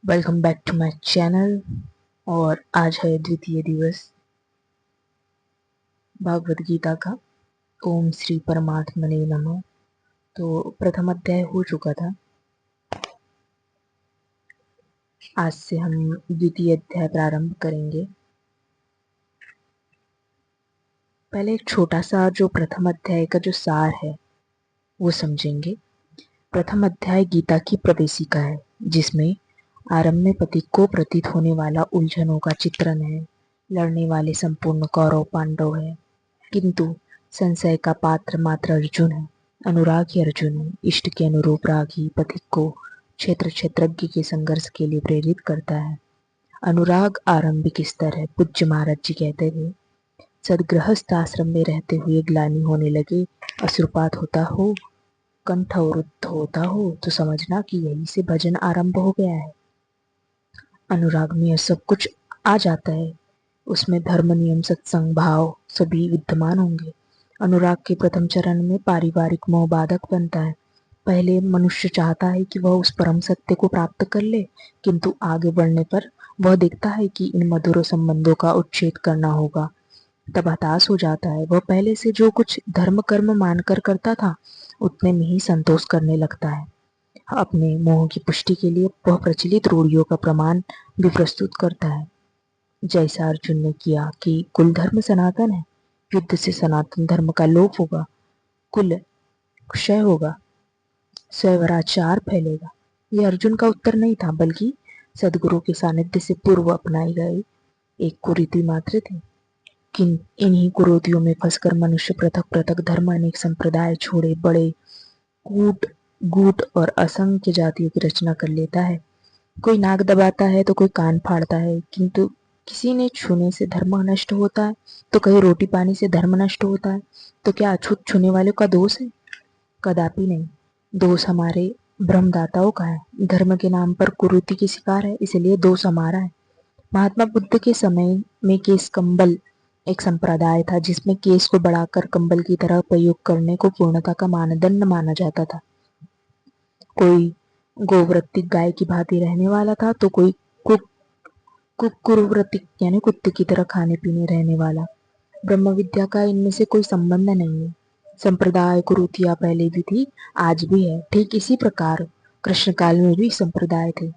Welcome back to my channel. और आज है द्वितीय दिवस भागवत गीता का। ओम श्री परमात्मने नमः। तो प्रथम अध्याय हो चुका था। आज से हम द्वितीय अध्याय प्रारंभ करेंगे। पहले एक छोटा सा जो प्रथम अध्याय का जो सार है वो समझेंगे। प्रथम अध्याय गीता की प्रवेशिका है, जिसमें आरंभ में पति को प्रतीत होने वाला उलझनों का चित्रण है। लड़ने वाले संपूर्ण कौरव पांडव है, किंतु संशय का पात्र मात्र अर्जुन है। अनुरागी अर्जुन है, इष्ट के अनुरूप रागी पथिक को क्षेत्र क्षेत्रज्ञ के संघर्ष के लिए प्रेरित करता है। अनुराग आरंभिक स्तर है। पूज्य महाराज जी कहते थे, सदगृहस्थ आश्रम में रहते हुए ग्लानि होने लगे, अश्रुपात होता हो, कंठ अवरुद्ध होता हो, तो समझना कि यही से भजन आरंभ हो गया है। अनुराग में सब कुछ आ जाता है, उसमें धर्म नियम सत्संग भाव सभी विद्यमान होंगे। अनुराग के प्रथम चरण में पारिवारिक मोह बाधक बनता है। पहले मनुष्य चाहता है कि वह उस परम सत्य को प्राप्त कर ले, किंतु आगे बढ़ने पर वह देखता है कि इन मधुर संबंधों का उच्छेद करना होगा। तब हताश हो जाता है। वह पहले से जो कुछ धर्म कर्म मानकर करता था उतने में ही संतोष करने लगता है। अपने मोह की पुष्टि के लिए वह प्रचलित रूढ़ियों का प्रमाण भी प्रस्तुत करता है, जैसा अर्जुन ने किया कि कुल धर्म सनातन है, युद्ध से सनातन धर्म का लोप होगा, कुल क्षय होगा, स्वैराचार फैलेगा। यह अर्जुन का उत्तर नहीं था, बल्कि सदगुरु के सानिध्य से पूर्व अपनाई गई एक कुरीति मात्र थी। इन्हीं कुरीतियों में फंसकर मनुष्य पृथक पृथक धर्म अनेक संप्रदाय छोड़े बड़े कूट गूट और असंख्य जातियों की रचना कर लेता है। कोई नाक दबाता है तो कोई कान फाड़ता है, किंतु किसी ने छूने से धर्म नष्ट होता है तो कहीं रोटी पानी से धर्म नष्ट होता है। तो क्या अछूत छूने वालों का दोष है? कदापि नहीं। दोष हमारे ब्रह्मदाताओं का है। धर्म के नाम पर कुरीति के शिकार है, इसलिए दोष हमारा है। महात्मा बुद्ध के समय में केस कंबल एक संप्रदाय था, जिसमें केस को बढ़ाकर कंबल की तरह प्रयोग करने को पूर्णता का मानदंड माना जाता था। कोई गोवृत्तिक गाय की भांति रहने वाला था तो कोई कुकुरवृत्तिक यानी कुत्ते की तरह खाने पीने रहने वाला। ब्रह्म विद्या का इनमें से कोई संबंध नहीं है। संप्रदाय कुरीतियां पहले भी थी, आज भी है। ठीक इसी प्रकार कृष्ण काल में भी संप्रदाय थे,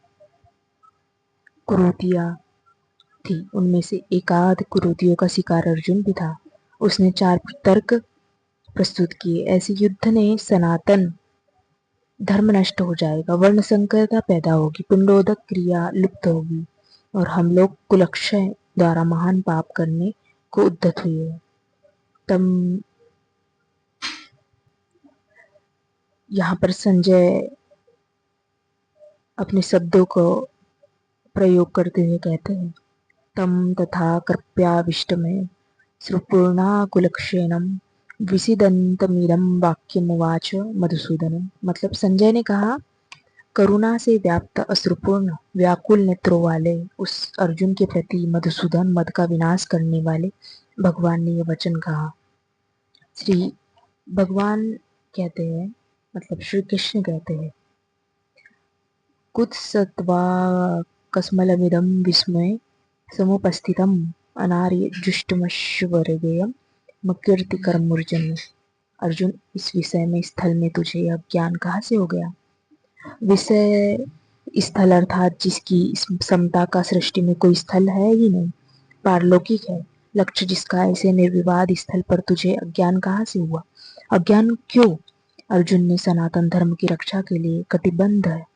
कुरीतियां थी। उनमें से एकाध कुरीतियों का शिकार अर्जुन भी था। उसने 4 तर्क प्रस्तुत किए। ऐसे युद्ध ने सनातन धर्म नष्ट हो जाएगा, वर्ण संकरता पैदा होगी, पिंडोदक क्रिया लुप्त होगी और हम लोग कुलक्षय द्वारा महान पाप करने को उद्यत हुए हैं। तब यहाँ पर संजय अपने शब्दों को प्रयोग करते हुए कहते हैं, तम तथा कृप्याविष्टमे श्रुपूर्णा कुलक्षेणम विसिदंतमिदं वाक्यमुवाच मधुसूदन। मतलब संजय ने कहा, करुणा से व्याप्त अश्रुपूर्ण व्याकुल नेत्रों वाले उस अर्जुन के प्रति मधुसूदन मद का विनाश करने वाले भगवान ने यह वचन कहा। श्री भगवान कहते हैं, मतलब श्री कृष्ण कहते हैं, कुत्सत्वाकस्मलमिदं विस्मय समुपस्थितम् अनार्यजुष्टमश्वरगेयं मकीर्तिकरमूर्जन्य। अर्जुन, इस विषय में स्थल में तुझे यह ज्ञान कहाँ से हो गया? विषय स्थल अर्थात जिसकी समता का सृष्टि में कोई स्थल है ही नहीं, पारलौकिक है। लक्ष्य जिसका ऐसे निर्विवाद स्थल पर तुझे अज्ञान कहाँ से हुआ? अज्ञान क्यों? अर्जुन ने सनातन धर्म की रक्षा के लिए कटिबद्ध है।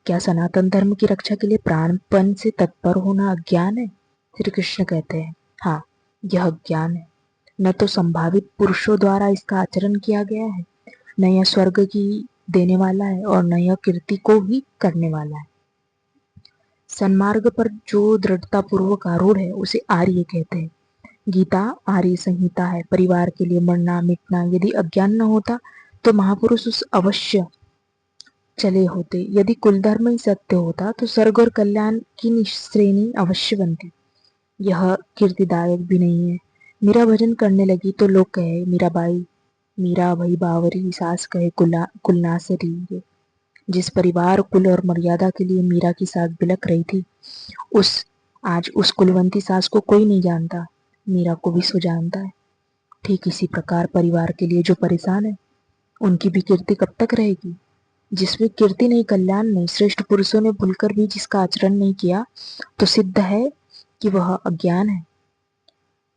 क्या सनातन धर्म की रक्षा के लिए प्राणपण से तत्पर होना अज्ञान है? श्री कृष्ण कहते हैं, हाँ, यह अज्ञान है। न तो संभावित पुरुषों द्वारा इसका आचरण किया गया है, न यह स्वर्ग की देने वाला है और न यह कीर्ति को ही करने वाला है। सन्मार्ग पर जो दृढ़ता पूर्वक आरूढ़ है उसे आर्य कहते हैं। गीता आर्य संहिता है। परिवार के लिए मरना मिटना यदि अज्ञान न होता तो महापुरुष उस अवश्य चले होते। यदि कुल धर्म ही सत्य होता तो स्वर्ग और कल्याण की श्रेणी अवश्य बनती। यह कीर्तिदायक भी नहीं है। मीरा भजन करने लगी तो लोग कहे मीराबाई, मीरा भई बावरी, सास कहे कुलनासरी। जिस परिवार, कुल और मर्यादा के लिए मीरा की सास बिलख रही थी, आज उस कुलवंती सास को कोई नहीं जानता। मीरा को विश्व जानता है। ठीक इसी प्रकार परिवार के लिए जो परेशान है, उनकी भी कीर्ति कब तक रहेगी? जिसमें कीर्ति नहीं, कल्याण नहीं, श्रेष्ठ पुरुषों ने भूलकर भी जिसका आचरण नहीं किया, तो सिद्ध है कि वह अज्ञान है।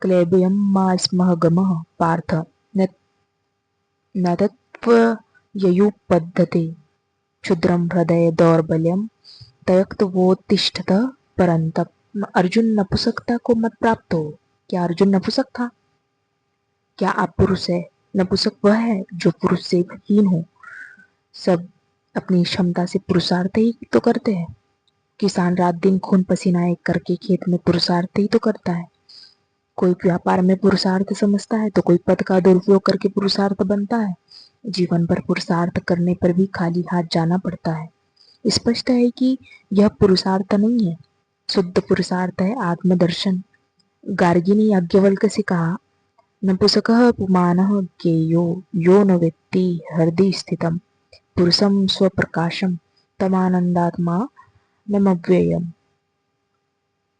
क्लेबयम मा स्मः गमः पार्थ न तत्त्वययुपपद्यते क्षुद्रम हृदय दौर्बल्यम तयक्तवोत्तिष्ठत परंतप। अर्जुन, नपुंसकता को मत प्राप्त हो। क्या अर्जुन नपुंसक था? क्या आप पुरुष है? नपुंसक वह है जो पुरुष से हीन हो। सब अपनी क्षमता से पुरुषार्थ ही तो करते हैं। किसान रात दिन खून पसीना एक करके खेत में पुरुषार्थ ही तो करता है। कोई व्यापार में पुरुषार्थ समझता है तो कोई पद का दुरुपयोग करके पुरुषार्थ बनता है। जीवन भर पुरुषार्थ करने पर भी खाली हाथ जाना पड़ता है। स्पष्ट है कि यह पुरुषार्थ नहीं है, शुद्ध पुरुषार्थ है आत्मदर्शन। गार्गी ने याज्ञवल्क्य से कहा, नपुंसकः पुमानः ज्ञेयो यो न वेत्ति हृदि स्थितं पुरुषं स्वप्रकाशं तमानंदात्मा नमव्ययम्।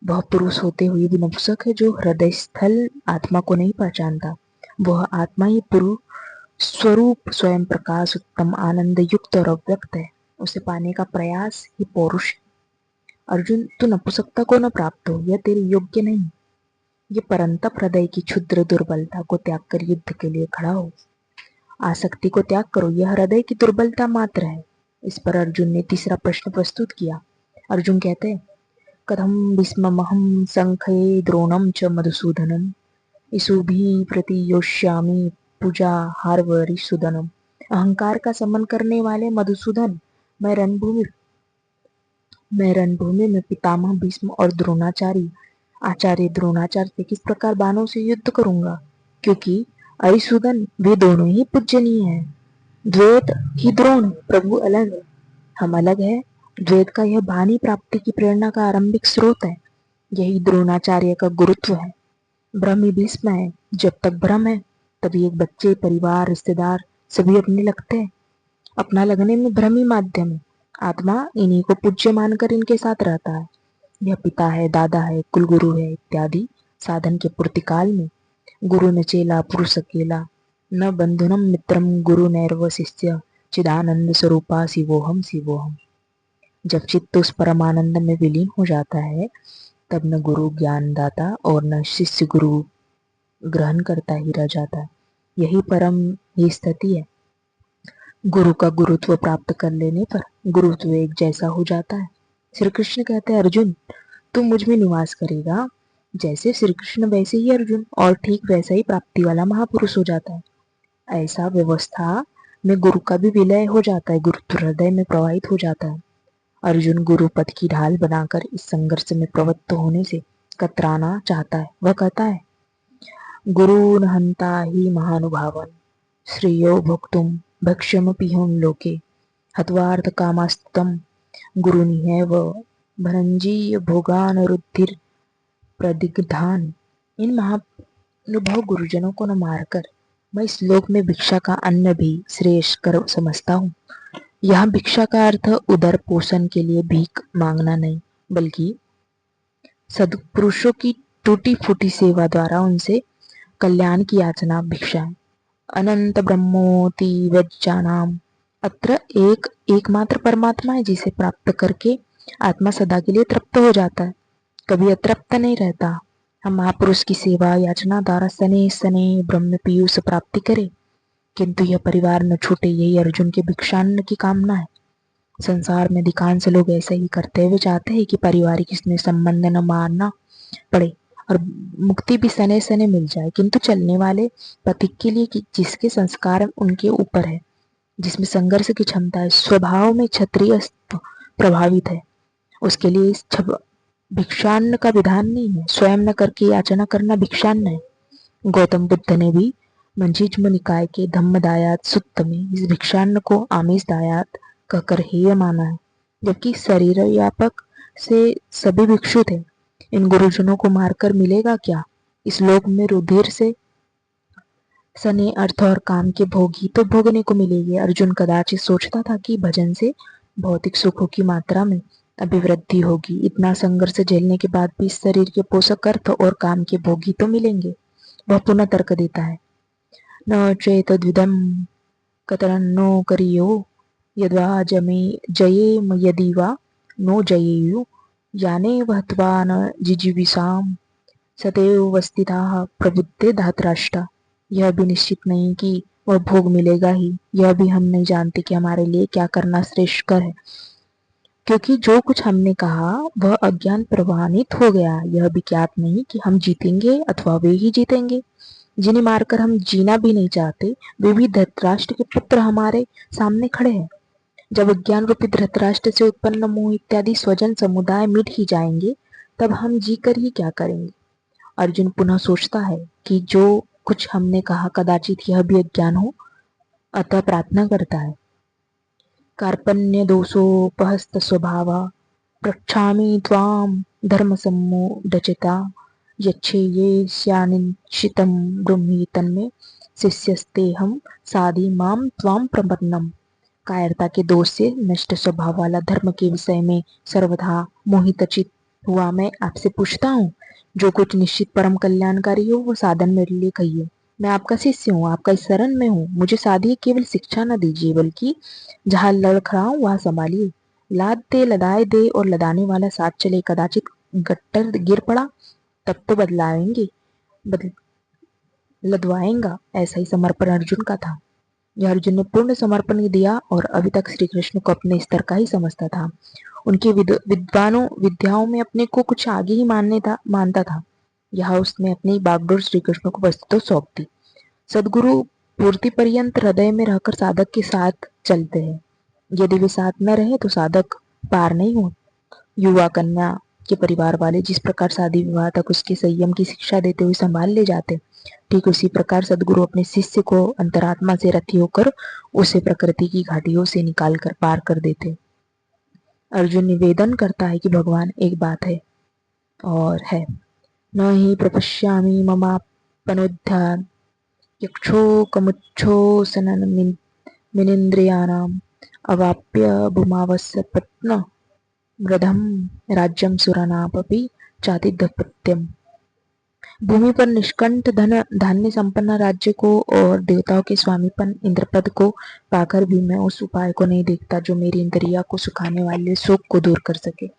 वह पुरुष होते हुए भी नपुंसक है जो हृदय स्थल आत्मा को नहीं पहचानता। वह आत्मा ही पुरुष स्वरूप स्वयं प्रकाश, उत्तम, आनंद युक्त और अव्यक्त है। उसे पाने का प्रयास ही पौरुष है। अर्जुन, तू नपुंसकता को न प्राप्त हो, यह तेरे योग्य नहीं। ये परंतप हृदय की क्षुद्र दुर्बलता को त्याग कर युद्ध के लिए खड़ा हो। आसक्ति को त्याग करो, यह हृदय की दुर्बलता मात्र है। इस पर अर्जुन ने तीसरा प्रश्न प्रस्तुत किया। अर्जुन कहते हैं, कथम विस्ममहं संख्ये द्रोणं च मधुसूदनम् इसुभिः प्रतियोष्यामि पूजा हार्वरिसुदनम्। अहंकार का समन करने वाले मधुसूदन, मैं रणभूमि में पितामह भीष्म और आचार्य द्रोणाचार्य से किस प्रकार बाणों से युद्ध करूंगा, क्योंकि अरिसूदन वे दोनों ही पूजनीय हैं। द्वैत ही द्रोण प्रभु अलग है, हम अलग है। द्वैत का यह भानी प्राप्ति की प्रेरणा का आरंभिक स्रोत है। यही द्रोणाचार्य का गुरुत्व है। ब्रह्म ही भीष्म है। जब तक भ्रम है तभी एक बच्चे, परिवार, रिश्तेदार सभी अपने लगते हैं। अपना लगने में भ्रम ही माध्यम है। आत्मा इन्हीं को पूज्य मानकर इनके साथ रहता है। यह पिता है, दादा है, कुलगुरु है इत्यादि साधन के पूर्ति काल में गुरु न चेला पुरुष अकेला न बंधुनम मित्रम गुरु नैर्व शिष्य चिदानंद स्वरूपा शिवोहम शिवोहम। जब चित्त उस परमानंद में विलीन हो जाता है, तब न गुरु ज्ञानदाता और न शिष्य गुरु ग्रहण करता ही रह जाता है। यही परम ही स्थिति है। गुरु का गुरुत्व प्राप्त कर लेने पर गुरुत्व एक जैसा हो जाता है। श्री कृष्ण कहते हैं, अर्जुन तुम मुझ में निवास करेगा। जैसे श्री कृष्ण वैसे ही अर्जुन, और ठीक वैसा ही प्राप्ति वाला महापुरुष हो जाता है। ऐसा व्यवस्था में गुरु का भी विलय हो जाता है, गुरुत्व हृदय में प्रवाहित हो जाता है। अर्जुन गुरु पद की ढाल बनाकर इस संघर्ष में प्रवृत्त होने से कतराना चाहता है। वह कहता है, गुरुन् हन्ता हि महानुभावन् श्रेयो भोक्तुम् भक्ष्यमपीहं लोके हत्वार्थ कामास्तं गुरुनिहैव भनंजीय भोगान रुद्धिर प्रदिग्धान। इन महानुभव गुरुजनों को न मारकर मैं इस लोक में भिक्षा का अन्न भी श्रेयस्कर समझता हूँ। यहाँ भिक्षा का अर्थ उदर पोषण के लिए भीख मांगना नहीं, बल्कि सदपुरुषों की टूटी फूटी सेवा द्वारा उनसे कल्याण की याचना भिक्षा है। अनंत ब्रह्मोति व्यज्जानाम। अत्र एकमात्र परमात्मा है जिसे प्राप्त करके आत्मा सदा के लिए तृप्त हो जाता है, कभी अतृप्त नहीं रहता। हम महापुरुष की सेवा याचना द्वारा सने सने ब्रह्म पीयूष प्राप्ति करें, किंतु यह परिवार न छूटे, यही अर्जुन के भिक्षान्न की कामना है। संसार में अधिकांश लोग ऐसा ही करते हुए चाहते हैं कि पारिवारिक स्नेह संबंध न मानना पड़े और मुक्ति भी सने सने मिल जाए, किंतु चलने वाले पथिक के लिए जिसके संस्कार उनके ऊपर है, जिसमें संघर्ष की क्षमता है, स्वभाव में क्षत्रिय प्रभावित है, उसके लिए इस भिक्षान्न का विधान नहीं है। स्वयं न करके याचना करना भिक्षान्न है। गौतम बुद्ध ने भी मंजीष्म निकाय के धम्मदायात सूक्त में इस भिक्षान्न को आमिष दायात कहकर हेय माना है, जबकि शरीर व्यापक से सभी भिक्षु थे। इन गुरुजनों को मारकर मिलेगा क्या? इस लोक में रुधिर से सने अर्थ और काम के भोग ही तो भोगने को मिलेंगे। अर्जुन कदाचित सोचता था कि भजन से भौतिक सुखों की मात्रा में अभिवृद्धि होगी। इतना संघर्ष झेलने के बाद भी इस शरीर के पोषक अर्थ और काम के भोगी तो मिलेंगे। वह पुनः तर्क देता है, न चेतद्विदं कतरन्नो करियो यद्वा जयेम यदि वा नो जयेयु याने वहत्वा न जिजीविषाम सदैव वस्थिताः प्रबुद्धे धातराष्ट्र। यह भी निश्चित नहीं कि वह भोग मिलेगा ही, यह भी हम नहीं जानते कि हमारे लिए क्या करना श्रेष्ठकर है, क्योंकि जो कुछ हमने कहा वह अज्ञान प्रवाहित हो गया। यह भी ज्ञात नहीं कि हम जीतेंगे अथवा वे ही जीतेंगे जिन्हें मारकर हम जीना भी नहीं चाहते, वे भी धृतराष्ट्र के पुत्र हमारे सामने खड़े हैं। जब अज्ञान रूपी धृतराष्ट्र से उत्पन्न मोह इत्यादि स्वजन समुदाय मिट ही जाएंगे, तब हम जीकर ही क्या करेंगे। अर्जुन पुनः सोचता है कि जो कुछ हमने कहा कदाचित यह भी अज्ञान हो, अतः प्रार्थना करता है, कार्पण्य दोषोपहस्त स्वभावा प्रक्षामि त्वां धर्मसम्मूढचिता यच्छेयेष्यानिश्चितं ब्रूहि तन्मे शिष्यस्तेहं साधि मां त्वां प्रपन्नम। कायरता के दोष से नष्ट स्वभाव वाला धर्म के विषय में सर्वथा मोहितचित हुआ मैं आपसे पूछता हूँ, जो कुछ निश्चित परम कल्याणकारी हो वो साधन मेरे लिए कहिए। मैं आपका शिष्य हूँ, आपका शरण में हूँ। मुझे साधी केवल शिक्षा न दीजिए, बल्कि जहाँ लड़खड़ाऊं वहां संभालिए। लाद दे, लदाए दे और लदाने वाला साथ चले। कदाचित गट्टर गिर पड़ा तब तो लदवाएंगा। ऐसा ही समर्पण अर्जुन का था। यह अर्जुन ने पूर्ण समर्पण दिया और अभी तक श्री कृष्ण को अपने स्तर का ही समझता था। उनकी विद्वानों विद्याओं में अपने को कुछ आगे ही मानता था। यहाँ उसने अपनी बागडोर श्री कृष्ण को वस्तुतः सौंप दी। सदगुरु पूर्ति पर्यंत हृदय में रहकर साधक के साथ चलते हैं। यदि वे साथ न रहे तो साधक पार नहीं हो। युवा कन्या के परिवार वाले जिस प्रकार शादी विवाह तक उसके संयम की शिक्षा देते हुए संभाल ले जाते, ठीक उसी प्रकार सदगुरु अपने शिष्य को अंतरात्मा से रथी होकर उसे प्रकृति की घाटियों से निकाल कर पार कर देते। अर्जुन निवेदन करता है कि भगवान एक बात है और है, न ही प्रपश्यामि ममापनोद्ध्यान यक्षोकमुच्छोषणं मिनेन्द्रियाणाम् अवाप्य भूमावसपत्न मृधम राज्यम सुरानापि चातिदप्रत्यम। भूमि पर निष्कंठ धन धान्य संपन्न राज्य को और देवताओं के स्वामीपन इंद्रपद को पाकर भी मैं उस उपाय को नहीं देखता जो मेरी इंद्रिया को सुखाने वाले शोक को दूर कर सके।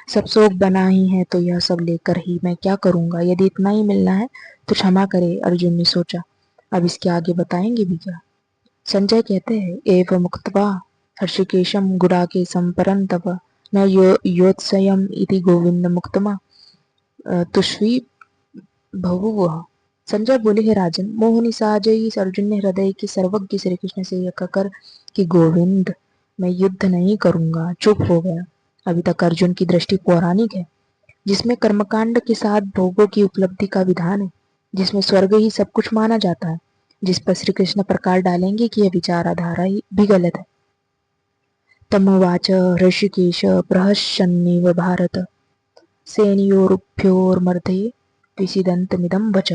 सब शोक बना ही है तो यह सब लेकर ही मैं क्या करूंगा। यदि इतना ही मिलना है तो क्षमा करे, अर्जुन ने सोचा। अब इसके आगे बताएंगे भी क्या। संजय कहते हैं, एव मुक्त्वा हर्षिकेशम गुडाकेशम परं तव न योत्सयम् इति गोविंद मुक्तमा तुष्वी बहुवः। संजय बोले, हे राजन, मोहनी साजई अर्जुन ने हृदय के सर्वज्ञ श्री कृष्ण से यह कहकर कि गोविंद मैं युद्ध नहीं करूंगा, चुप हो गया। अभी तक अर्जुन की दृष्टि पौराणिक है, जिसमें कर्मकांड के साथ भोगों की उपलब्धि का विधान है, जिसमें स्वर्ग ही सब कुछ माना जाता है, जिस पर श्री कृष्ण प्रकार डालेंगे कि यह विचारधारा ही भी गलत है। तमोवाच ऋषिकेश प्रहस्यन्निव भारत सेनयोरुभयोर्मध्ये विषिदन्तमिदं वच।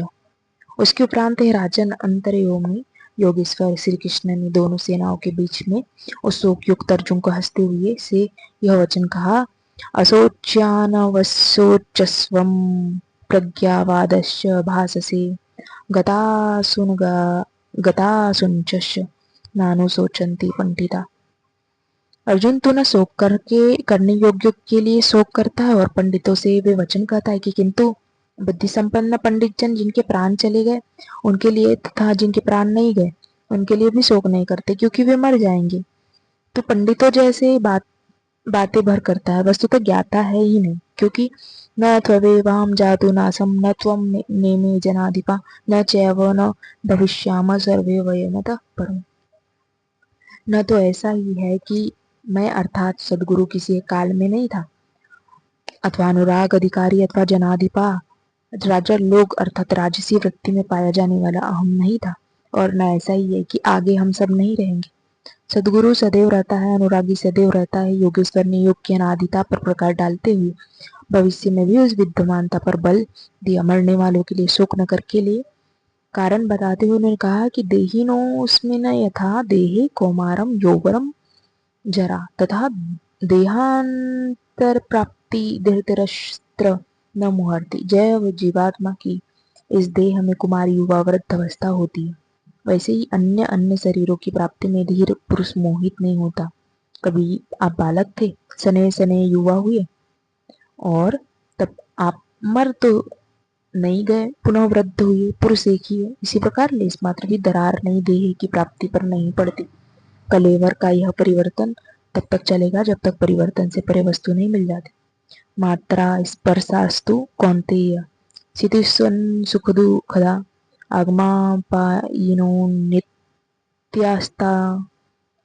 उसके उपरांत है राजन अंतर्योमी योगेश्वर श्री कृष्ण ने दोनों सेनाओं के बीच में उस शोकयुक्त अर्जुन को हंसते हुए से यह वचन कहा, असोच्यानवसोचस्वं प्रज्ञावादश्च भाससे गतासुंच नानुशोचन्ति पंडिता। अर्जुन, तू न शोक करने योग्य के लिए शोक करता है और पंडितों से वे वचन कहता है कि किंतु बुद्धि संपन्न पंडित जन जिनके प्राण चले गए उनके लिए तथा जिनके प्राण नहीं गए उनके लिए भी शोक नहीं करते, क्योंकि वे मर जाएंगे। तो पंडितों जैसे बातें भर करता है, वस्तुतः ज्ञाता है ही नहीं, क्योंकि न त्ववेवाम जातु नासम न त्वं नेमे जनाधिपा न चैव न भविष्याम सर्वे वयमतः परम्। न तो ऐसा ही है कि मैं अर्थात सदगुरु किसी एक काल में नहीं था, अथवा अनुराग अधिकारी अथवा जनाधिपा राजा लोग अर्थात राजसी वृत्ति में पाया जाने वाला अहम नहीं था, और न ऐसा ही है कि आगे हम सब नहीं रहेंगे। सदगुरु सदैव रहता है, अनुरागी सदैव रहता है। योगेश्वर ने योग की अनादिता पर प्रकाश डालते हुए भविष्य में भी उस विद्यमानता पर बल दिया। मरने वालों के लिए शोक न करके लिए कारण बताते हुए उन्होंने कहा कि देहिनो उसमें न यथा देहे कौमारम यौवरम जरा तथा देहांतर प्राप्ति धृतराष्ट्र न मुहर्ती। जय जीवात्मा की इस देह में कुमार युवा वृद्ध अवस्था होती है, वैसे ही अन्य अन्य शरीरों की प्राप्ति में धीर पुरुष मोहित नहीं होता। कभी आप बालक थे, सने सने युवा हुए और तब आप मर तो नहीं गए, पुनः वृद्ध हुए, पुरुष एक ही है। इसी प्रकार लेस मात्र भी दरार नहीं देह की प्राप्ति पर नहीं पड़ती। कलेवर का यह परिवर्तन तब तक चलेगा जब तक परिवर्तन से परे वस्तु नहीं मिल जाती। मात्रा स्पर्शास्तु कौन्तेय स्थितिस्वन सुख दुखदा आगमापायिनो नित्यास्ता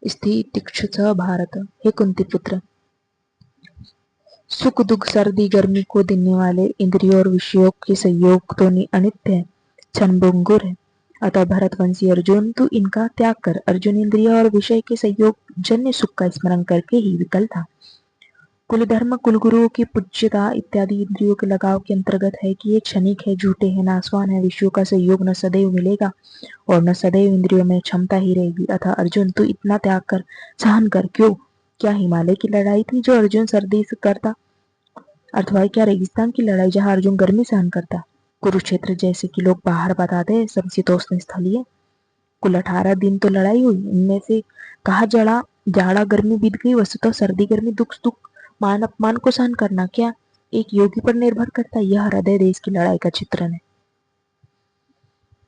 स्थितिक्षुष भारत। हे कुंती पुत्र, सुख दुख सर्दी गर्मी को देने वाले इंद्रियों और विषयों के संयोग तो अनित्य है, क्षणभंगुर है। अतः भरतवंशी अर्जुन, तू इनका त्याग कर। अर्जुन इंद्रिय और विषय के संयोग जन्य सुख का स्मरण करके ही विकल था। कुल धर्म, कुल गुरुओं की पूज्यता इत्यादि इंद्रियों के लगाव के अंतर्गत है कि ये क्षणिक है, झूठे है, नासवान है। विषयों का संयोग न सदैव मिलेगा और न सदैव इंद्रियों में क्षमता ही रहेगी। अतः अर्जुन, तू इतना त्याग कर, सहन कर। क्यों? क्या हिमालय की लड़ाई थी जो अर्जुन सर्दी से करता, अथवा क्या रेगिस्तान की लड़ाई जहां अर्जुन गर्मी सहन करता? कुरुक्षेत्र जैसे कि लोग बाहर बताते हैं समशीतोष्ण स्थलीय, कुल 18 दिन तो लड़ाई हुई। इनमें से कहा जड़ा जाड़ा गर्मी बीत गई। वस्तुतः सर्दी गर्मी दुख सुख मान अपमान को सहन करना क्या एक योगी पर निर्भर करता है? यह हृदय देश की लड़ाई का चित्रण है।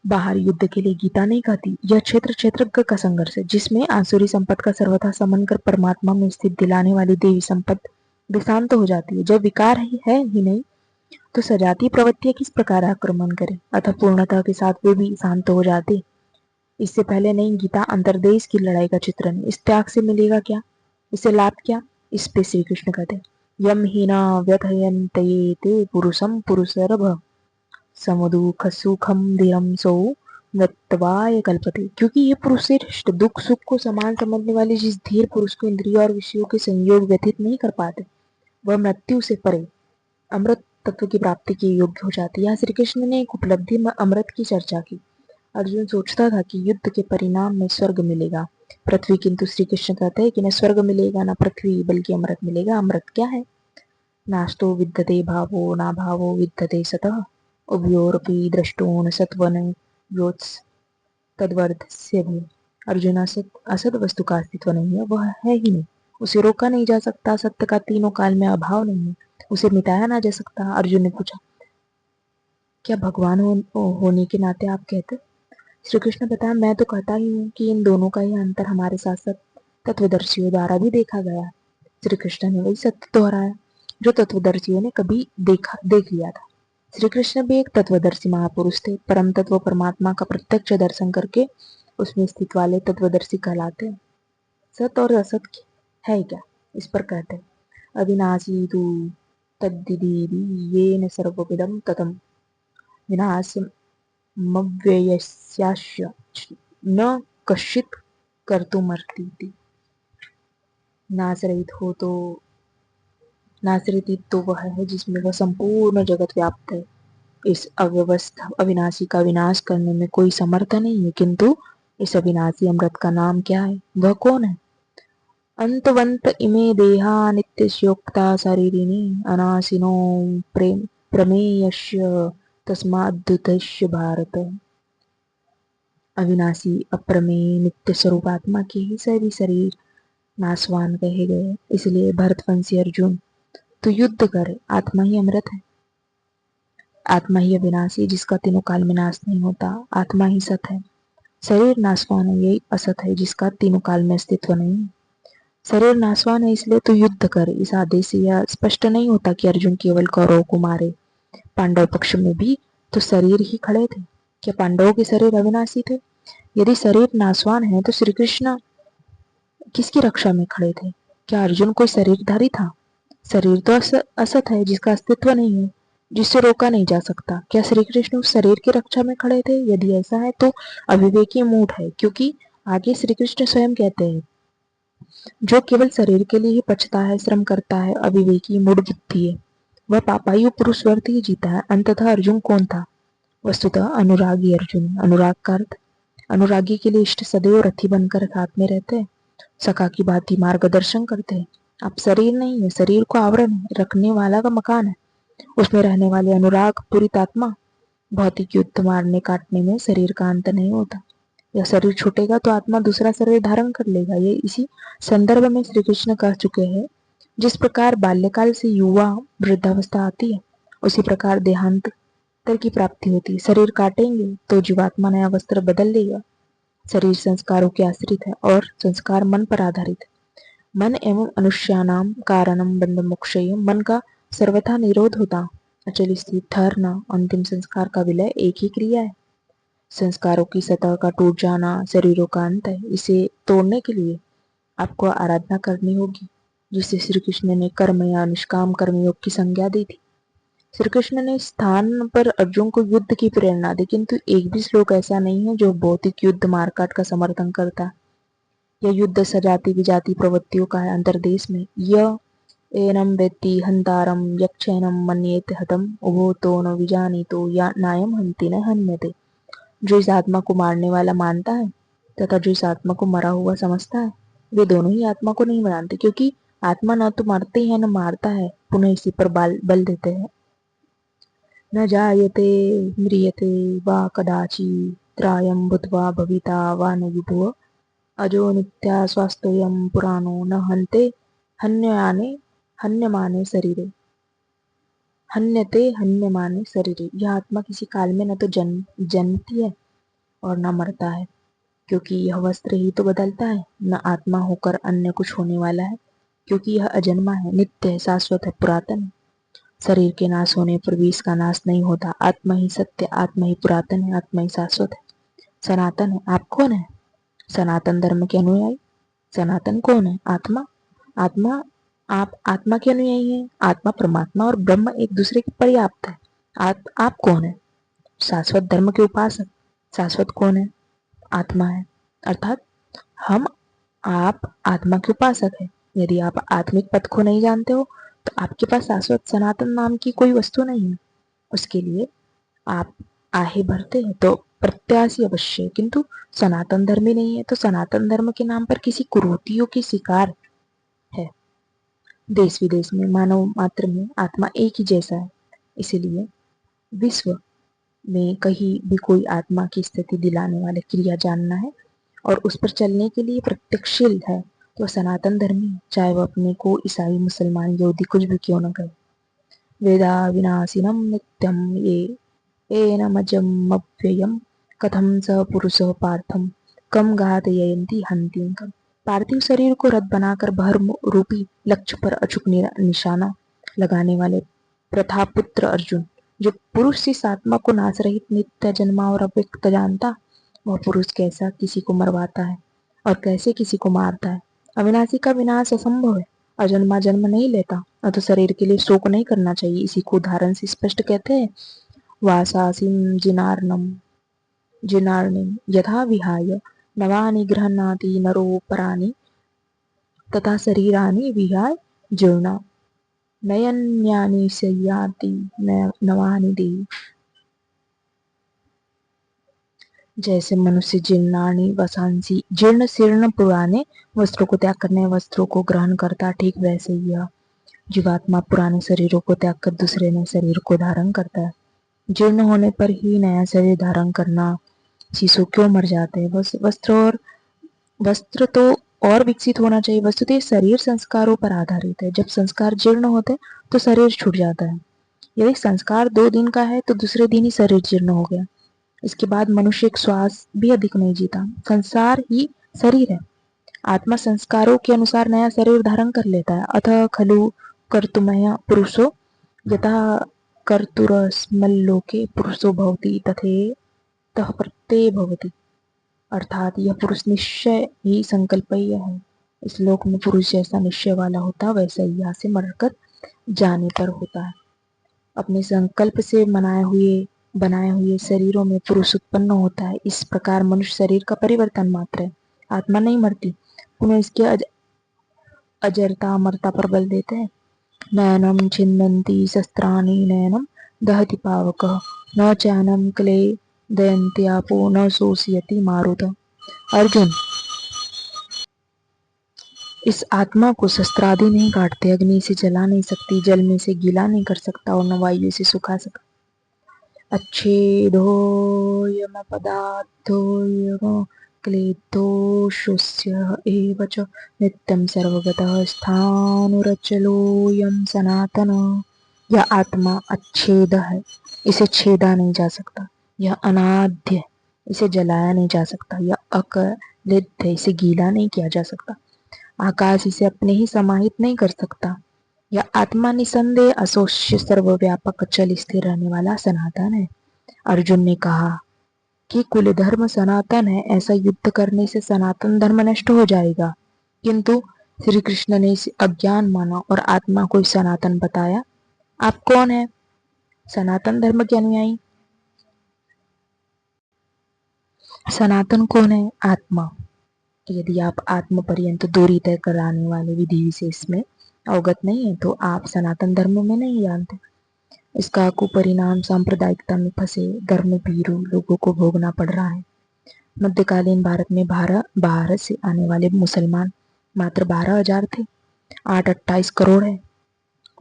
बाहर युद्ध के लिए गीता नहीं कहती, यह क्षेत्र क्षेत्रज्ञ का संघर्ष है, जिसमें आसुरी संपद का सर्वथा समन कर परमात्मा में स्थित दिलाने वाली देवी संपद विशांत हो जाती है। जब विकार है ही नहीं तो सजातीय प्रवृत्तियां किस प्रकार आक्रमण करें? अतः पूर्णता के साथ वे भी शांत हो जाते। इससे पहले नहीं, गीता अंतर्देश की लड़ाई का चित्रण है। इस त्याग से मिलेगा क्या? इससे लाभ क्या? इस पे श्री कृष्ण कहते हैं, यम ही न व्यथयन्ते पुरुषम पुरुषर्भ समुदुख सुखम धीरम सो मृत्वाय कल्पते। क्योंकि ये पुरुष श्रेष्ठ दुख सुख को समान समझने वाले जिस धीर पुरुष को इंद्रियों और विषयों के संयोग व्यथित नहीं कर पाते, वह मृत्यु से परे अमृत तत्व की प्राप्ति के योग्य हो जाती है। यहाँ श्री कृष्ण ने एक उपलब्धि में अमृत की चर्चा की। अर्जुन सोचता था कि युद्ध के परिणाम में स्वर्ग मिलेगा, पृथ्वी, किंतु श्री कृष्ण कहते हैं कि न स्वर्ग मिलेगा न पृथ्वी, बल्कि अमृत मिलेगा। अमृत क्या है? नास्तो विद्यते भावो ना भावो विद्यते सतः उभयोरपि दृष्टोन सत्वन योत्स तद्वर्धस्य भी। अर्जुन, असत वस्तु का अस्तित्व नहीं है, वह है ही नहीं, उसे रोका नहीं जा सकता। सत्य का तीनों काल में अभाव नहीं है, उसे मिटाया ना जा सकता। अर्जुन ने पूछा, क्या भगवान होने के नाते आप कहते? श्री कृष्ण बताया, मैं तो कहता ही हूँ कि इन दोनों का ही अंतर हमारे साथ साथ तत्वदर्शियों द्वारा भी देखा गया। श्री कृष्ण ने वही सत्य दोहराया जो तत्वदर्शियों ने कभी देख लिया था। श्री कृष्ण भी एक तत्वदर्शी महापुरुष थे। परम तत्व परमात्मा का प्रत्यक्ष दर्शन करके उसमें स्थित वाले तत्वदर्शी कहलाते हैं। सत और असत है क्या? इस पर कहते हैं, अविनाशी तु तद्दिदीदि येन सर्वविदं ततं विनाशमव्ययस्यास्य न कश्चित् कर्तुमर्हति। नासरहित तो वह है जिसमें वह संपूर्ण जगत व्याप्त है। इस अव्यवस्था अविनाशी का विनाश करने में कोई समर्थ नहीं है, किंतु इस अविनाशी अमृत का नाम क्या है? वह कौन है? अंतवंत इमे देहा नित्यस्योक्ता शरीरिणी अनाशिनो प्रमेयस्य तस्माद्युतस्य भारत। अविनाशी अप्रमेय नित्य स्वरूप आत्मा के ही सभी शरीर नाशवान कहे गए। इसलिए भरतवंशी अर्जुन, तो युद्ध कर। आत्मा ही अमृत है, आत्मा ही अविनाशी जिसका तीनों काल में नाश नहीं होता। आत्मा ही सत है, शरीर नाशवान है, यही असत है जिसका तीनों काल में अस्तित्व नहीं। शरीर नाशवान है, इसलिए तो युद्ध कर। इस आदेश से यह स्पष्ट नहीं होता कि अर्जुन केवल कौरवों को मारे। पांडव पक्ष में भी तो शरीर ही खड़े थे। क्या पांडवों के शरीर अविनाशी थे? यदि शरीर नाशवान है तो श्री कृष्ण किसकी रक्षा में खड़े थे? क्या अर्जुन कोई शरीरधारी था? शरीर तो असत है जिसका अस्तित्व नहीं है, जिससे रोका नहीं जा सकता। क्या श्री कृष्ण उस शरीर की रक्षा में खड़े थे? यदि ऐसा है तो अविवेकी मूढ़ है, क्योंकि आगे श्री कृष्ण स्वयं कहते हैं, जो केवल शरीर के लिए ही पचता है, श्रम करता है, अविवेकी मूढ़ बुद्धि है, वह पापायु पुरुष व्यर्थ ही जीता है। अंततः अर्जुन कौन था? वस्तुतः अनुरागी अर्जुन। अनुराग का अर्थ, अनुरागी के लिए इष्ट सदैव रथी बनकर साथ में रहते हैं। सखा की भांति मार्गदर्शन करते हैं। आप शरीर नहीं है, शरीर को आवरण रखने वाला का मकान है, उसमें रहने वाले अनुराग पूरित आत्मा। भौतिक युद्ध मारने काटने में शरीर का अंत नहीं होता। यह शरीर छूटेगा तो आत्मा दूसरा शरीर धारण कर लेगा। ये इसी संदर्भ में श्री कृष्ण कह चुके हैं, जिस प्रकार बाल्यकाल से युवा वृद्धावस्था आती है, उसी प्रकार देहांतर की प्राप्ति होती है। शरीर काटेंगे तो जीवात्मा नया वस्त्र बदल लेगा। शरीर संस्कारों के आश्रित है और संस्कार मन पर आधारित है। मन एवं अनुष्यानाम कारणम बंध मोक्षय, मन का सर्वथा निरोध होता, अचल स्थित ठहरना, अंतिम संस्कार का विलय एक ही क्रिया है। संस्कारों की सतह का टूट जाना शरीरों का अंत है। इसे तोड़ने के लिए आपको आराधना करनी होगी, जिसे श्री कृष्ण ने कर्म या निष्काम कर्मयोग की संज्ञा दी थी। श्री कृष्ण ने स्थान पर अर्जुन को युद्ध की प्रेरणा दी, किंतु एक भी श्लोक ऐसा नहीं है जो भौतिक युद्ध मारकाट का समर्थन करता। यह युद्ध सजाति विजाति प्रवृत्तियों का है। अंतर्देश में यह एनम वेत्ति हंतारम यक्षेनम मन्येत हतम उभो तो न विजानीतो या नायम हंति न हन्यते। जो इस आत्मा को मारने वाला मानता है तथा जो इस आत्मा को मरा हुआ समझता है, वे दोनों ही आत्मा को नहीं जानते, क्योंकि आत्मा न तो मरती है न मारता है, पुनः इसी पर बल देते हैं। न जायते म्रियते वा कदाचित् त्रायं भूत्वा भविता वा न विभुः अजो नित्या स्वास्थ्यं पुराणो न हन्ते हन्यमाने शरीरे हन्यमाने शरीरे। यह आत्मा किसी काल में न तो जन्मती है और न मरता है, क्योंकि यह वस्त्र ही तो बदलता है। न आत्मा होकर अन्य कुछ होने वाला है, क्योंकि यह अजन्मा है, नित्य है, शाश्वत है, पुरातन है। शरीर के नाश होने पर भी इसका नाश नहीं होता। आत्मा ही सत्य, आत्मा ही पुरातन है, आत्मा ही शाश्वत है, सनातन है। आप कौन है? सनातन धर्म के अनुयायी। सनातन कौन है? आत्मा। आत्मा आप आत्मा के अनुयायी हैं। आत्मा परमात्मा और ब्रह्म एक दूसरे के पर्याप्त है। आप कौन है? शाश्वत धर्म के उपासक। शाश्वत कौन है? आत्मा है। अर्थात आप आत्मा के उपासक है। यदि आप आत्मिक पद को नहीं जानते हो तो आपके पास शाश्वत सनातन नाम की कोई वस्तु नहीं है। उसके लिए आप आहे भरते हैं तो प्रत्याशी अवश्य, किंतु सनातन धर्मी नहीं है तो सनातन धर्म के नाम पर किसी कुरीतियों की शिकार है। देश विदेश में मानव मात्र में आत्मा एक ही जैसा है। इसलिए विश्व में कहीं भी कोई आत्मा की स्थिति दिलाने वाले क्रिया जानना है और उस पर चलने के लिए प्रत्यक्षशील है तो सनातन धर्मी है, चाहे वह अपने को ईसाई मुसलमान यहूदी कुछ भी क्यों न कहे। वेदा विनाशिनम नित्यम ये एनमजमव्ययम कथम स पुरुषः पार्थम कम घातयन्ति हन्ति कम। पार्थिव शरीर को रथ बनाकर भर्म रूपी लक्ष्य पर अचूक निशाना लगाने वाले प्रथापुत्र अर्जुन, जो पुरुष इस आत्मा को नाश रहित नित्य जन्मा और अव्यक्त जानता, वह पुरुष कैसा किसी को मरवाता है और कैसे किसी को मारता है। अविनाशी का विनाश असंभव है। अजन्मा जन्म नहीं लेता, अतः शरीर के लिए शोक नहीं करना चाहिए। इसी को उदाहरण से स्पष्ट कहते हैं, वासासिं जिनार्णिं यथा विहाय नवानि गृह्णाति नरो पराणि तथा शरीरानि विहाय जीर्णा नयन्यानि शय्याति नवानि देहि। जैसे मनुष्य जीर्णानि वसांसी जीर्ण शीर्ण पुराने वस्त्रों को त्याग कर नए वस्त्रों को ग्रहण करता, ठीक वैसे ही यह जीवात्मा पुराने शरीरों को त्याग कर दूसरे नए शरीर को धारण करता है। जीर्ण होने पर ही नया शरीर धारण करना, शिशु क्यों मर जाते हैं? वस्त्र तो और विकसित होना चाहिए। वस्तुतः शरीर संस्कारों पर आधारित है। जब संस्कार जीर्ण होते हैं तो शरीर छूट जाता है। यदि संस्कार 2 दिन का है तो दूसरे दिन ही शरीर जीर्ण हो गया। इसके बाद मनुष्य एक श्वास भी अधिक नहीं जीता। संसार ही शरीर है। आत्मा संस्कारों के अनुसार नया शरीर धारण कर लेता है। अतः खलु कर्तुमय पुरुषो यथा कर्तुरस्मल्लोके पुरुषो भवति तथेतः प्रत्यय भवति। अर्थात यह पुरुष निश्चय ही संकल्पीय है। इस लोक में पुरुष जैसा निश्चय वाला होता वैसा ही यहाँ से मरकर जाने पर होता है। अपने संकल्प से बनाए हुए शरीरों में पुरुष उत्पन्न होता है। इस प्रकार मनुष्य शरीर का परिवर्तन मात्र है। आत्मा नहीं मरती। पुनः इसके अजरता अमरता पर बल देते हैं। नयनम छिन्दन्ति शस्त्राणि नयनम दहति पावकः न चानम क्ले दयन्त्यापो न शोषयति मारुतः। अर्जुन, इस आत्मा को शस्त्रादि नहीं काटते, अग्नि से जला नहीं सकती, जल में से गीला नहीं कर सकता और न वायु से सुखा सकता। अच्छेदोऽयमपदार्थोऽयं क्लेदोषस्य एव च नित्यं सर्वगतः स्थाणुरचलोऽयं सनातन। यह आत्मा अच्छेद है, इसे छेदा नहीं जा सकता। यह अनाद्य, इसे जलाया नहीं जा सकता। यह अक्लिद है, इसे गीला नहीं किया जा सकता। आकाश इसे अपने ही समाहित नहीं कर सकता। यह आत्मा निसंदेह अशोष्य सर्वव्यापक अचल स्थिर रहने वाला सनातन है। अर्जुन ने कहा कि कुल धर्म सनातन है, ऐसा युद्ध करने से सनातन धर्म नष्ट हो जाएगा। किंतु श्री कृष्ण ने इसे अज्ञान माना और आत्मा को सनातन बताया। आप कौन है? सनातन धर्म के अनुयायी। सनातन कौन है? आत्मा। यदि आप आत्म पर्यंत दूरी तय कराने वाले विधि विशेष में अवगत नहीं है तो आप सनातन धर्म में नहीं जानते। इसका कुपरिणाम सांप्रदायिकता में फंसे धर्मभीरू लोगों को भोगना पड़ रहा है। मध्यकालीन भारत में बाहर से आने वाले मुसलमान मात्र 12,000 थे। 8-28 करोड़ है।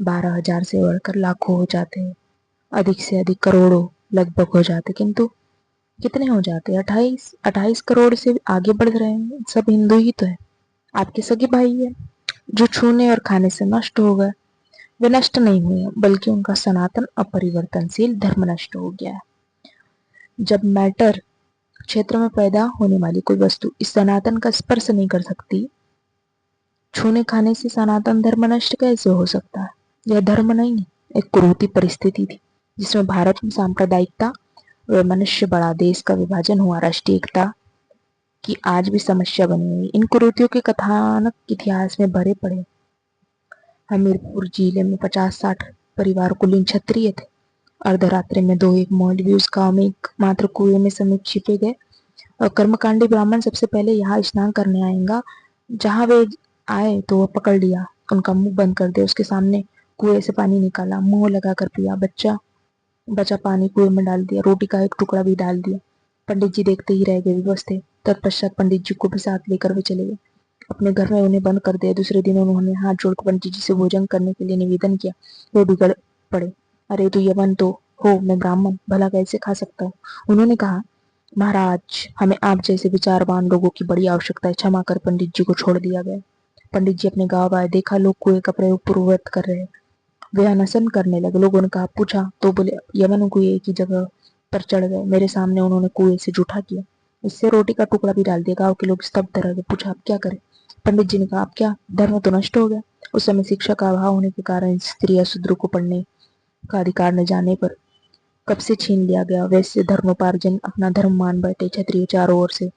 12,000 से बढ़कर लाखों हो जाते हैं, अधिक से अधिक करोड़ों लगभग हो जाते, किंतु कितने हो जाते? 28 करोड़ से आगे बढ़ रहे हैं। सब हिंदू ही तो है, आपके सगे भाई है जो छूने और खाने से नष्ट हो गए। वे नष्ट नहीं हुए बल्कि उनका सनातन अपरिवर्तनशील धर्म नष्ट हो गया है। जब मैटर क्षेत्र में पैदा होने वाली कोई वस्तु इस सनातन का स्पर्श नहीं कर सकती, छूने खाने से सनातन धर्म नष्ट कैसे हो सकता है? यह धर्म नहीं है, एक कुरूपी परिस्थिति थी जिसमें भारत में सांप्रदायिकता व मनुष्य बड़ा देश का विभाजन हुआ। राष्ट्रीय एकता की आज भी समस्या बनी हुई। इन कुरीतियों के कथानक इतिहास में भरे पड़े। हमीरपुर जिले में 50-60 परिवार कुलीन क्षत्रिय थे। अर्धरात्रि में 2-1 मौलवी उस गांव में एक मात्र कुएं में समीप छिपे गए और कर्मकांडी ब्राह्मण सबसे पहले यहाँ स्नान करने आएगा। जहां वे आए तो वह पकड़ लिया, उनका मुंह बंद कर दिया, उसके सामने कुएं से पानी निकाला, मुंह लगाकर पिया, बचा पानी कुएं में डाल दिया, रोटी का एक टुकड़ा भी डाल दिया। पंडित जी देखते ही रह गए, विवश थे। तत्पश्चात पंडित जी को भी साथ लेकर वे चले गए। अपने घर में उन्हें बंद कर दिया। दूसरे दिन उन्होंने हाथ जोड़कर पंडित जी से भोजन करने के लिए निवेदन किया। वे बिगड़ पड़े। अरे तू यवन तो हो, मैं ब्राह्मण, भला कैसे खा सकता हूँ? उन्होंने कहा, महाराज, हमें आप जैसे विचारवान लोगों की बड़ी आवश्यकता है। क्षमा कर पंडित जी को छोड़ दिया गया। पंडित जी अपने गांव आए, देखा लोग कुएं का प्रयोग पूर्ववत कर रहे हैं। वे अनशन करने लगे। लोगों ने कहा, पूछा तो बोले यमन कुएं की जगह पर चढ़ गए। मेरे सामने उन्होंने कुएं से जूठा किया, इससे रोटी का टुकड़ा भी डाल दिया। गांव के लोग स्तब्ध रह गए। पूछा, आप क्या करें? पंडित जी ने कहा, आप क्या, धर्म तो नष्ट हो गया। उस समय शिक्षा का अभाव होने के कारण स्त्री या शूद्र को पढ़ने का अधिकार न जाने पर कब से छीन लिया गया। वैसे धर्मोपार्जन अपना धर्म मान बैठे क्षत्रिय चारों ओर से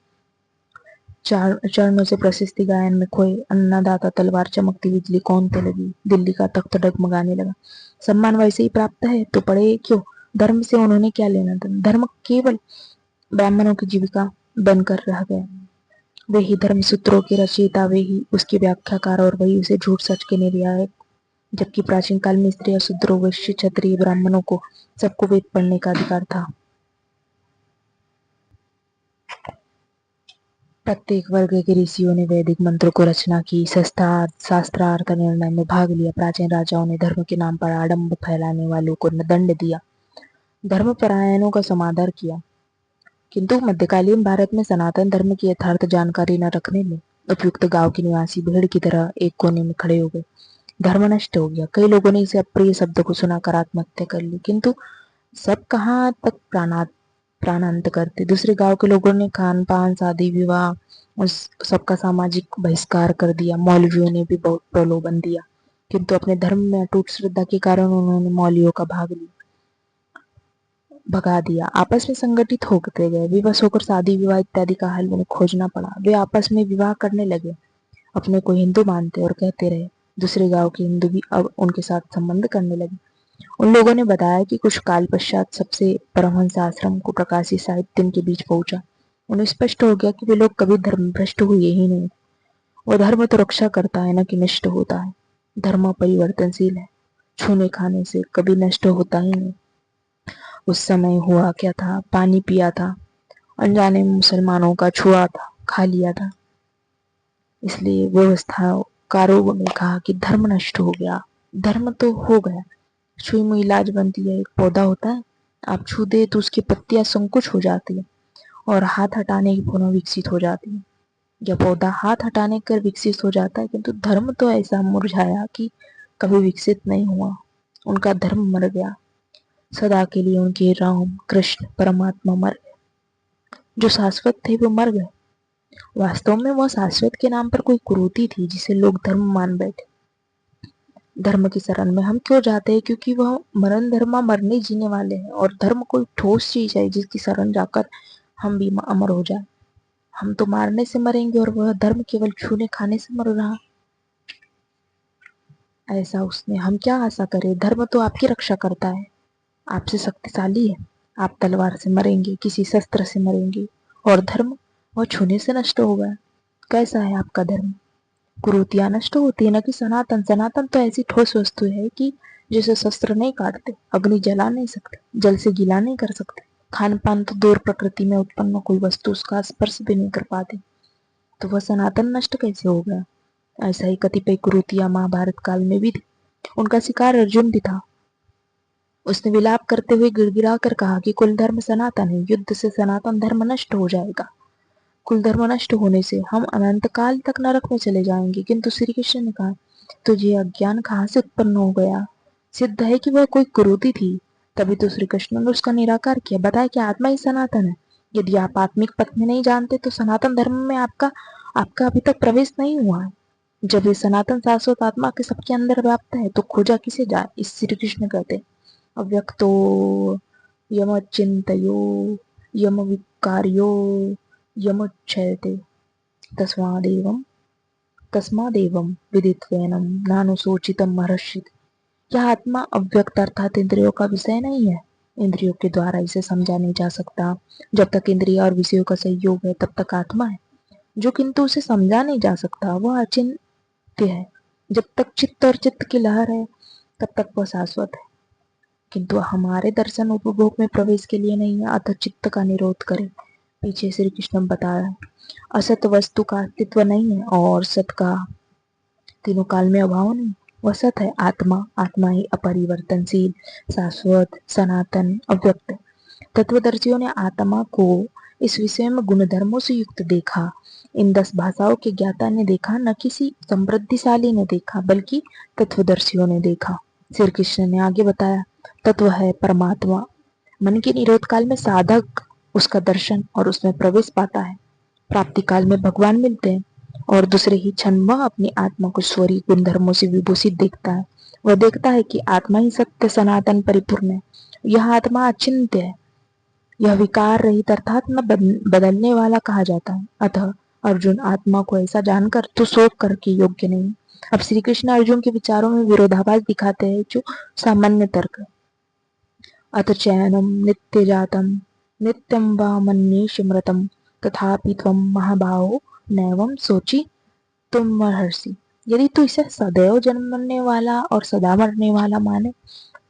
चरणों से प्रशस्ति गायन में खोए। अन्नदाता तलवार चमकती बिजली कौन पे लगी, दिल्ली का तख्त डगमगाने लगा। सम्मान वैसे ही प्राप्त है तो पढ़े क्यों? धर्म से उन्होंने क्या लेना था? धर्म केवल ब्राह्मणों की जीविका बनकर रह गया। वे ही धर्म सूत्रों के रचयिता, वे ही उसके व्याख्याकार और वही उसे झूठ सच के निर्णायक। जबकि प्राचीन काल में स्त्री, शूद्रों, वैश्य, क्षत्रिय, ब्राह्मणों को सबको वेद पढ़ने का अधिकार था। प्रत्येक वर्ग के ऋषियों ने वैदिक मंत्रों को रचना की, शास्त्रार्थ निर्णय में भाग लिया। प्राचीन राजाओं ने धर्म के नाम पर आडंबर फैलाने वालों को दंड दिया, धर्मपरायणों का समादर किया। किंतु मध्यकालीन भारत में सनातन धर्म की यथार्थ जानकारी न रखने में उपयुक्त गांव के निवासी भेड़ की तरह एक कोने में खड़े हो गए। धर्म नष्ट हो गया। कई लोगों ने इसे अप्रिय शब्द को सुनाकर आत्महत्या कर ली, किंतु सब कहाँ तक प्राणांत करते। दूसरे गांव के लोगों ने खान पान, शादी विवाह, उस सबका सामाजिक बहिष्कार कर दिया। मौलवियों ने भी बहुत प्रलोभन दिया, किंतु अपने धर्म में अटूट श्रद्धा के कारण उन्होंने मौलवियों का भगा दिया। आपस में संगठित होते गए। विवश होकर शादी विवाह इत्यादि का हल उन्हें खोजना पड़ा। वे आपस में विवाह करने लगे, अपने को हिंदू मानते और कहते रहे। दूसरे गांव के हिंदू भी अब उनके साथ संबंध करने लगे। उन लोगों ने बताया कि कुछ काल पश्चात सबसे परमहंस आश्रम को प्रकाशित साहित्य उनके बीच पहुंचा। उन्हें स्पष्ट हो गया कि वे लोग कभी धर्म भ्रष्ट हुए ही नहीं। वो धर्म तो रक्षा करता है, न कि नष्ट होता है। धर्म परिवर्तनशील है, छूने खाने से कभी नष्ट होता ही नहीं। उस समय हुआ क्या था? पानी पिया था, अनजाने में मुसलमानों का छुआ था, खा लिया था, इसलिए व्यवस्था कारों ने कहा कि धर्म नष्ट हो गया। धर्म तो हो गया, सुई मुई इलाज बनती है। एक पौधा होता है, आप छू दे तो उसकी पत्तियां संकुच हो जाती है और हाथ हटाने की पुनः विकसित हो जाती है। यह पौधा हाथ हटाने कर विकसित हो जाता है, किंतु धर्म तो ऐसा मुरझाया कि कभी विकसित नहीं हुआ। उनका धर्म मर गया, सदा के लिए उनके राम कृष्ण परमात्मा मर गए। जो शाश्वत थे वो मर गए। वास्तव में वह शाश्वत के नाम पर कोई कुरीति थी जिसे लोग धर्म मान बैठे। धर्म की शरण में हम क्यों जाते हैं? क्योंकि वह मरण धर्मा मरने जीने वाले हैं, और धर्म कोई ठोस चीज है जिसकी शरण जाकर हम भी अमर हो जाए। हम तो मारने से मरेंगे और वह धर्म केवल छूने खाने से मर रहा। ऐसा उसने हम क्या आशा करें? धर्म तो आपकी रक्षा करता है, आपसे शक्तिशाली है। आप तलवार से मरेंगे, किसी शस्त्र से मरेंगे, और धर्म वह छूने से नष्ट होगा। कैसा है आपका धर्म? कुरीतियां नष्ट होती है, न कि सनातन। सनातन तो ऐसी ठोस वस्तु है कि जिसे शस्त्र नहीं काटते, अग्नि जला नहीं सकते, जल से गीला नहीं कर सकते, खान पान तो दूर, प्रकृति में उत्पन्न कोई वस्तु उसका स्पर्श भी नहीं कर पाती, तो वह सनातन नष्ट कैसे हो गया? ऐसा ही कतिपय कुरीतियां महाभारत काल में भी थी। उनका शिकार अर्जुन भी था। उसने विलाप करते हुए गिड़गिड़ा कर कहा कि कुल धर्म सनातन है, युद्ध से सनातन धर्म नष्ट हो जाएगा। कुल धर्म नष्ट होने से हम अनंत काल तक नरक में चले जाएंगे। किंतु श्री कृष्ण ने कहा, तुझे अज्ञान कहाँ से उत्पन्न हो गया? सिद्ध है कि वह कोई कुरीति थी। तभी तो श्री कृष्ण ने उसका निराकार किया, बताया कि आत्मा ही सनातन है। यदि आप आत्मिक पथ में नहीं जानते तो सनातन धर्म में आपका आपका अभी तक प्रवेश नहीं हुआ है। जब ये सनातन शाश्वत आत्मा के सबके अंदर व्याप्त है तो खोजा किसे जाए? इस श्री कृष्ण कहते, अव्यक्तो यमचिन्तयो यमविकार्यो यमुच्यते तस्मादेवं विदित्वैनं नानुशोचितं महर्षिः। यह आत्मा अव्यक्त अर्थात इंद्रियों का विषय नहीं है। इंद्रियों के द्वारा इसे समझा नहीं जा सकता। जब तक इंद्रिय और विषयों का संयोग है तब तक आत्मा है, जो किंतु उसे समझा नहीं जा सकता वह अचिंत्य है। जब तक चित्त और चित्त की लहर है तब तक वह शाश्वत है, किंतु हमारे दर्शन उपभोग में प्रवेश के लिए नहीं है, अतः चित्त का निरोध करें। पीछे श्री कृष्ण बताया, असत वस्तु का अस्तित्व नहीं है और सत का तीनों काल में अभाव नहीं। वह सत है, आत्मा। आत्मा ही अपरिवर्तनशील, शाश्वत, सनातन, अव्यक्त। तत्वदर्शियों ने आत्मा को इस विषय में गुणधर्मों से युक्त देखा। इन 10 भाषाओं के ज्ञाता ने देखा, न किसी समृद्धिशाली ने देखा, बल्कि तत्वदर्शियों ने देखा। श्री कृष्ण ने आगे बताया, तत्व है परमात्मा। मन के निरोध काल में साधक उसका दर्शन और उसमें प्रवेश पाता है। प्राप्ति काल में भगवान मिलते हैं और दूसरे ही क्षण वह अपनी आत्मा को स्वरी गुणधर्मों से विभूषित देखता है। वह देखता है कि आत्मा ही सत्य, सनातन, परिपूर्ण है। यह आत्मा अचिंत्य है, यह विकार रहित अर्थात न बदलने वाला कहा जाता है। अतः अर्जुन, आत्मा को ऐसा जानकर तो शोक कर के योग्य नहीं। अब श्री कृष्ण अर्जुन के विचारों में विरोधाभास दिखाते हैं जो सामान्य तर्क है। अथ चैनम नित्य जातम नित्यं वा मन्येषु मृतम् तथापि त्वं महाबाहो नैवं सोचि तुम महर्षि। यदि तू इसे सदैव जन्मने वाला और सदा मरने वाला माने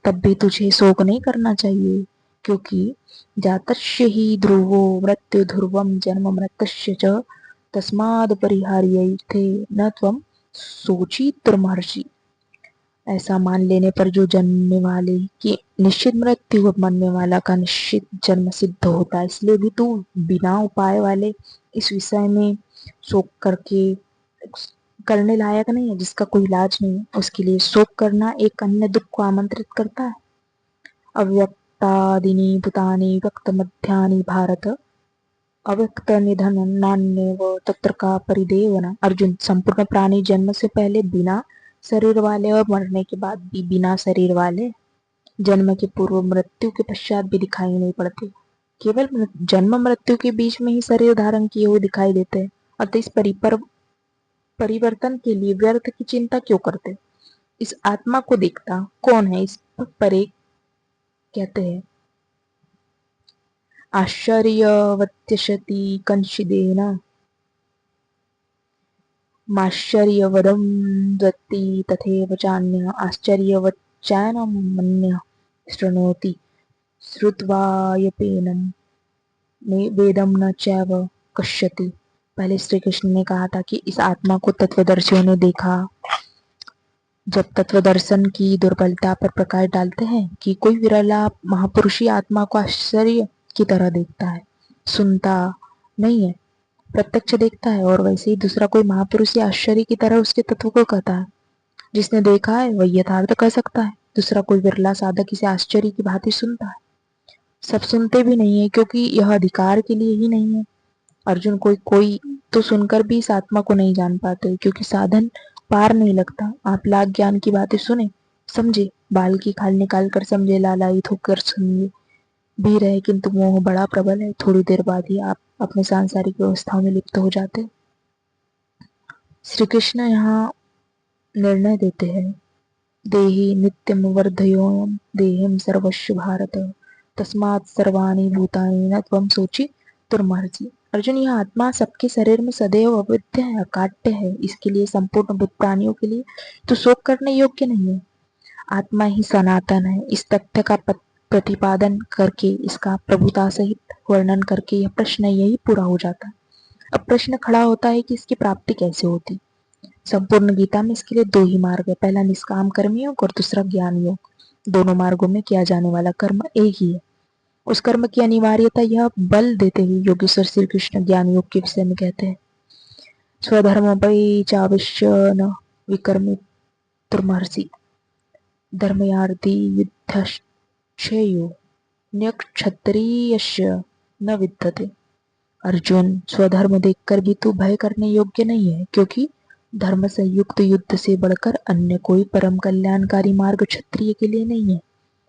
तब भी तुझे शोक नहीं करना चाहिए, क्योंकि जातस्य ही ध्रुवो मृत्यु ध्रुवम जन्म मृतस्य च तस्माद् परिहार्यैर्थे न त्वं शोचितुर्महर्षि। ऐसा मान लेने पर जो जन्मने वाले की निश्चित मृत्यु, मरने वाला का निश्चित जन्म सिद्ध होता है। इसलिए भी तू बिना उपाय वाले इस विषय में शोक करके करने लायक नहीं है। जिसका कोई इलाज नहीं है उसके लिए शोक करना एक अन्य दुख को आमंत्रित करता है। अव्यक्तादीनि भूतानि व्यक्तमध्यानि भारत अव्यक्त निधन नान्यव तत्र का परिदेवना। अर्जुन, संपूर्ण प्राणी जन्म से पहले बिना शरीर वाले और मरने के बाद भी बिना शरीर वाले, जन्म के पूर्व मृत्यु के पश्चात भी दिखाई नहीं पड़ते, केवल जन्म मृत्यु के बीच में ही शरीर धारण किए हुए दिखाई देते हैं। अतः इस परिवर्तन के लिए व्यर्थ की चिंता क्यों करते? इस आत्मा को देखता कौन है? इस परे कहते हैं, आश्चर्यवत्यशति कंशिदेन माश्चर्यवदं दत्ति तथैव चान्यः आश्चर्यवच्चैनमन्यः शृणोति श्रुत्वायपेनं वेदं न चैव कश्यति पहले श्री कृष्ण ने कहा था कि इस आत्मा को तत्वदर्शियों ने देखा। जब तत्वदर्शन की दुर्बलता पर प्रकाश डालते हैं कि कोई विरला महापुरुषी आत्मा को आश्चर्य की तरह देखता है, सुनता नहीं है, प्रत्यक्ष देखता है, और वैसे ही दूसरा कोई महापुरुष आश्चर्य की तरह उसके तत्व को कहता है। जिसने देखा है वह यथार्थ कह सकता है, दूसरा कोई विरला साधक इसे आश्चर्य की भांति सुनता है। सब सुनते भी नहीं है क्योंकि यह अधिकार के लिए ही नहीं है। अर्जुन, कोई कोई तो सुनकर भी इस आत्मा को नहीं जान पाते क्योंकि साधन पार नहीं लगता। आप लाख ज्ञान की बातें सुने, समझे, बाल की खाल निकाल कर समझे, लालायित होकर सुनिए भी रहे, किंतु मोह बड़ा प्रबल है। थोड़ी देर बाद ही आप अपने सांसारिक व्यवस्थाओं में लिप्त हो जाते। श्री कृष्ण यहाँ निर्णय देते हैं, देहि नित्यम वर्धयोऽयं देहिं सर्वस्व भारत तस्मात् सर्वाणि भूतानि न त्वं सोचि दुर्मर्षि। अर्जुन, यह आत्मा सबके शरीर में सदैव अविद्य है, अकाट्य है, इसके लिए संपूर्ण भूत प्राणियों के लिए तो शोक करने योग्य नहीं है। आत्मा ही सनातन है। इस तथ्य का प्रतिपादन करके, इसका प्रभुता सहित वर्णन करके यह प्रश्न यही पूरा हो जाता है। अब प्रश्न खड़ा होता है कि इसकी प्राप्ति कैसे होती। संपूर्ण गीता में इसके लिए दो ही मार्ग है, पहला निष्काम कर्म योग और दूसरा ज्ञान योग। दोनों मार्गों में किया जाने वाला कर्म एक ही है। उस कर्म की अनिवार्यता यह बल देते हुए योगेश्वर श्री कृष्ण ज्ञान योग के विषय में कहते हैं, स्वधर्म वै चावश्य न विकर्मितुर्मर्हसि धर्मयार्ति युद्धश्रेयो न्यक्षत्रियस्य न विद्यते। अर्जुन, स्वधर्म देखकर भी तू भय करने योग्य नहीं है, क्योंकि धर्म से युक्त युद्ध से बढ़कर अन्य कोई परम कल्याणकारी मार्ग क्षत्रिय के लिए नहीं है।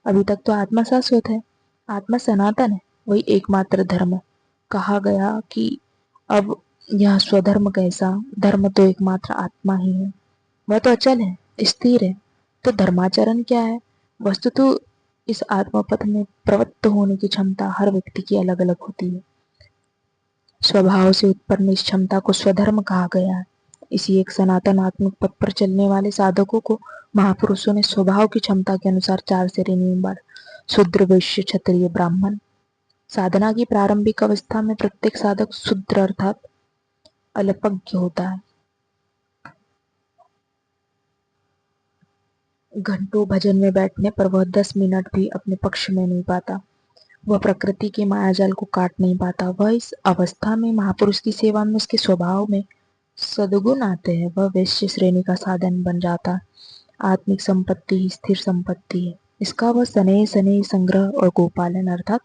अभी तक तो आत्मा शाश्वत है, आत्मा सनातन है, वही एकमात्र धर्म है। कहा गया कि अब यह स्वधर्म कैसा, धर्म तो एकमात्र आत्मा ही है, वह तो अचल है, स्थिर है। तो धर्माचरण क्या है? वस्तु तो इस आत्मपथ में प्रवृत्त होने की क्षमता हर व्यक्ति की अलग अलग होती है। स्वभाव से उत्पन्न इस क्षमता को स्वधर्म कहा गया है। इसी एक सनातन आत्मिक पथ पर चलने वाले साधकों को महापुरुषों ने स्वभाव की क्षमता के अनुसार 4 श्रेणियों में बांटा, शूद्र, वैश्य, क्षत्रिय, ब्राह्मण। साधना की प्रारंभिक अवस्था में प्रत्येक साधक शूद्र अर्थात अल्पज्ञ होता है। घंटों भजन में बैठने पर वह 10 मिनट भी अपने पक्ष में नहीं पाता, वह प्रकृति के मायाजाल को काट नहीं पाता। वह इस अवस्था में महापुरुष की सेवा में उसके स्वभाव में सद्गुण आते हैं, वह वैश्य श्रेणी का साधन बन जाता है। आत्मिक संपत्ति ही स्थिर संपत्ति है, इसका वह स्नेह स्नेह संग्रह और गोपालन अर्थात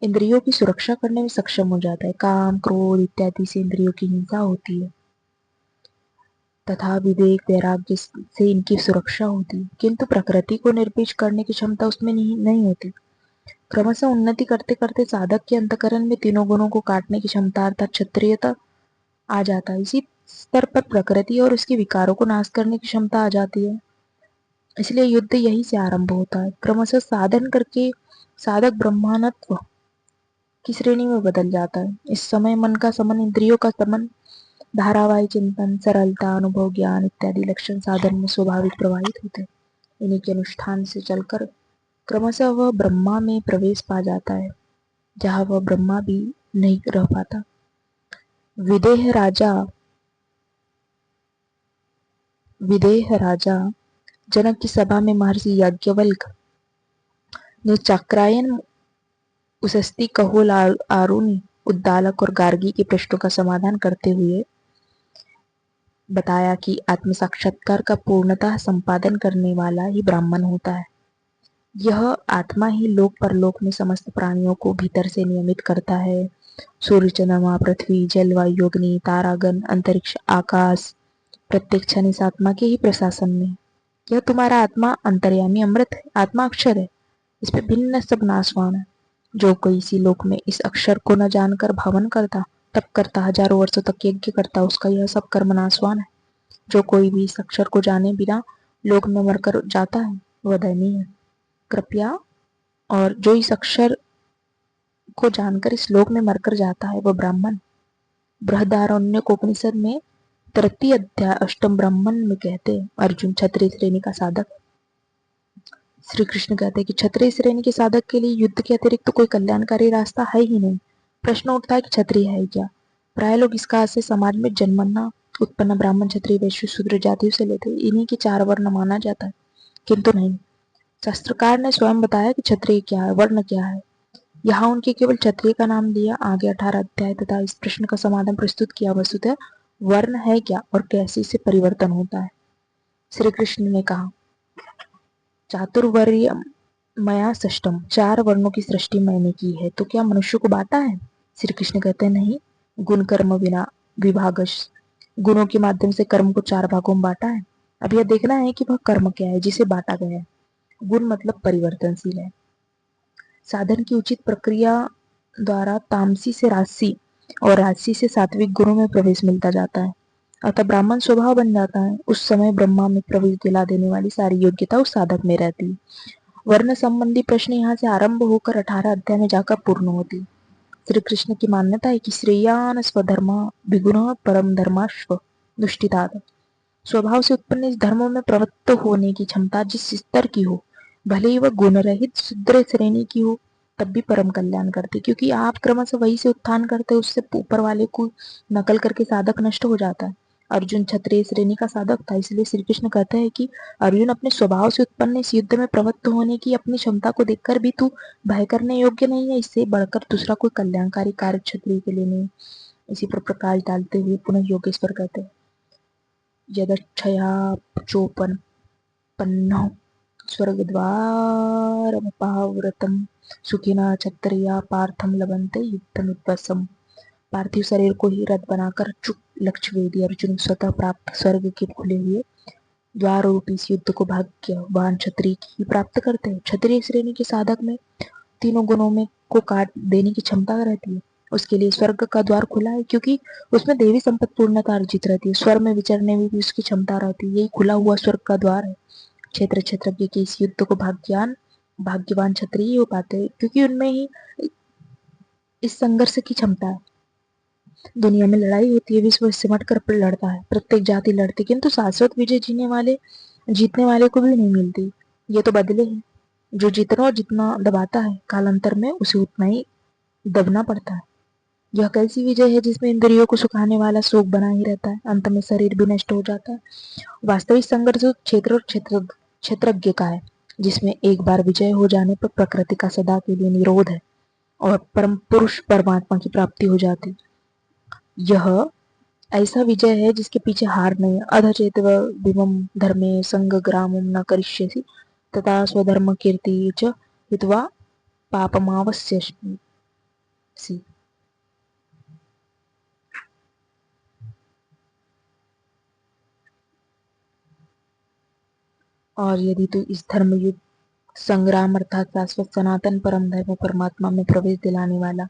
इंद्रियों की सुरक्षा करने में सक्षम हो जाता है। काम, क्रोध इत्यादि से इंद्रियों की हिंसा होती है तथा विवेक वैराग्य से इनकी सुरक्षा होती है, किंतु प्रकृति को निर्बीज करने की क्षमता उसमें नहीं होती। क्रमशः उन्नति करते करते साधक के अंतःकरण में तीनों गुणों को काटने की क्षमता अर्थात क्षत्रियता आ जाता है। इसी स्तर पर प्रकृति और उसके विकारों को नाश करने की क्षमता आ जाती है। इसलिए युद्ध यही से आरंभ होता है। क्रमशः साधन करके साधक ब्रह्मानत्व की श्रेणी में बदल जाता है। इस समय मन का समन, इंद्रियों का समन, धारावाही चिंतन, सरलता, अनुभव, ज्ञान इत्यादि लक्षण साधन में स्वाभाविक प्रवाहित होते हैं। इन्हीं के अनुष्ठान से चलकर क्रमशः वह ब्रह्मा में प्रवेश पा जाता है, जहाँ वह ब्रह्मा भी नहीं रह पाता। विदेह राजा जनक की सभा में महर्षि याज्ञवल्क्य ने चाक्रायन, उशस्ती, कहोल, आरुणि, उद्दालक और गार्गी के प्रश्नों का समाधान करते हुए बताया कि आत्म साक्षात्कार का पूर्णतः संपादन करने वाला ही ब्राह्मण होता है। यह आत्मा ही लोक परलोक में समस्त प्राणियों को भीतर से नियमित करता है। सूर्य, चंद्रमा, पृथ्वी, जल, वायु, अग्नि, तारागण, अंतरिक्ष, आकाश प्रत्येक क्षण इस आत्मा के ही प्रशासन में। यह तुम्हारा आत्मा अंतर्यामी अमृत है, आत्मा अक्षर है, इस पे भिन्न सब नाशवान है। जो कोई इसी लोक में इस अक्षर को न जानकर भावन करता, तप करता, हजारों वर्षों तक यज्ञ करता, उसका यह सब कर्म नाशवान है। जो कोई भी इस अक्षर को जाने बिना लोक में मरकर जाता है, वह दयनीय है। कृपया, और जो इस अक्षर को जानकर इस लोक में मरकर जाता है, वह ब्राह्मण। बृहदारण्यकोपनिषद में 3 अध्याय 8 ब्राह्मण में कहते हैं, अर्जुन क्षत्रिय श्रेणी का साधक। श्री कृष्ण कहते हैं कि क्षत्रिय श्रेणी के साधक के लिए युद्ध के अतिरिक्त तो कोई कल्याणकारी रास्ता है ही नहीं। प्रश्न उठता है कि क्षत्रिय है क्या? प्राय लोग इसका आशय समाज में जन्मना उत्पन्न ब्राह्मण, क्षत्रिय, वैश्य, शूद्र जातियों से लेते हैं। इन्हीं के 4 वर्ण माना जाता है, किंतु नहीं। शास्त्रकार ने स्वयं बताया कि क्षत्रिय क्या है, वर्ण क्या है। यहाँ उनके केवल क्षत्रिय का नाम दिया। आगे 18 अध्याय तथा इस प्रश्न का समाधान प्रस्तुत किया। वस्तुतः वर्ण है क्या और कैसे इसे परिवर्तन होता है। श्री कृष्ण ने कहा, चातुर्वर्य मया सृष्टम, 4 वर्णों की सृष्टि मैंने की है, तो क्या मनुष्य को बांटा है। श्री कृष्ण कहते हैं, नहीं, गुण कर्म विना विभागश, गुणों के माध्यम से कर्म को 4 भागों में बांटा है। अब यह देखना है कि वह कर्म क्या है जिसे बांटा गया है। गुण मतलब परिवर्तनशील है। साधन की उचित प्रक्रिया द्वारा तामसी से राजसी और राजसी से सात्विक गुणों में प्रवेश मिलता जाता है, अतः ब्राह्मण स्वभाव बन जाता है। उस समय ब्रह्मा में प्रवेश दिला देने वाली सारी योग्यता उस साधक में रहती है। वर्ण संबंधी प्रश्न यहाँ से आरंभ होकर 18 अध्याय में जाकर पूर्ण होती। श्री कृष्ण की मान्यता है कि श्रेयान स्वधर्म विगुण परम धर्माश्व दुष्टितात, स्वभाव से उत्पन्न इस धर्म में प्रवृत्त होने की क्षमता जिस स्तर की हो, भले ही वह गुण रहित शुद्र श्रेणी की हो, तब भी परम कल्याण करती, क्योंकि आप क्रमशः वही से उत्थान करते, उससे ऊपर वाले को नकल करके साधक नष्ट हो जाता है। अर्जुन क्षत्रिय श्रेणी का साधक था, इसलिए श्री कृष्ण कहते हैं कि अर्जुन अपने स्वभाव से उत्पन्न इस युद्ध में प्रवृत्त होने की अपनी क्षमता को देखकर भी तू भय करने योग्य नहीं है। इससे बढ़कर दूसरा कोई कल्याणकारी कार्य क्षत्रिय के लिए नहीं। इसी पर प्रकाश डालते हुए पुनः योगेश्वर कहते हैं, यदक्षयाचोपपन्नौ स्वर्गद्वारमपावृतं सुखिनः क्षत्रिया पार्थं लभन्ते युद्धमुद्वसम्। पार्थिव शरीर को ही रथ बनाकर चुप लक्ष्यवेदी अर्जुन स्वतः प्राप्त स्वर्ग के खुले हुए द्वार रूपी इस युद्ध को भाग्यवान क्षत्रिय ही प्राप्त करते हैं। क्षत्रिय श्रेणी के साधक में तीनों गुणों में को काट देने की क्षमता रहती है। उसके लिए स्वर्ग का द्वार खुला है, क्योंकि उसमें देवी संपत्ति पूर्णता अर्जित रहती है। स्वर्ग में विचरने में भी उसकी क्षमता रहती है। यही खुला हुआ स्वर्ग का द्वार है। क्षेत्रज्ञ के इस युद्ध को भाग्यवान क्षत्रिय हो पाते हैं, क्योंकि उनमें ही इस संघर्ष की क्षमता है। दुनिया में लड़ाई होती है, विश्व सिमट कर लड़ता है, प्रत्येक जाति लड़ती, किंतु शाश्वत विजय जीतने वाले को भी नहीं मिलती। ये तो बदले हैं। जो जितना और जितना दबाता है, कालांतर में उसे उतना ही दबना पड़ता है। यह कैसी विजय है जिसमें इंद्रियों को सुखाने वाला शोक बना ही रहता है, अंत में शरीर भी नष्ट हो जाता है। वास्तविक संघर्ष क्षेत्र और क्षेत्रज्ञ का है, जिसमें एक बार विजय हो जाने पर प्रकृति का सदा के लिए निरोध है और परम पुरुष परमात्मा की प्राप्ति हो जाती। यह ऐसा विजय है जिसके पीछे हार नहीं। अधचेत विमम धर्मे संग्रामं न करिष्यसि तथा स्वधर्म कीर्ति च हित्वा पापमावस्यसि। और यदि तू इस धर्म युद्ध संग्राम अर्थात शाश्वत सनातन परम धर्म परमात्मा में प्रवेश दिलाने वाला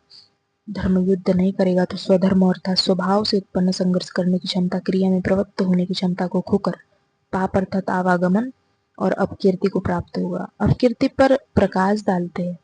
धर्म युद्ध नहीं करेगा, तो स्वधर्म अर्थात स्वभाव से उत्पन्न संघर्ष करने की क्षमता, क्रिया में प्रवृत्त होने की क्षमता को खोकर पाप अर्थात आवागमन और अपकीर्ति को प्राप्त होगा। अपकीर्ति पर प्रकाश डालते हैं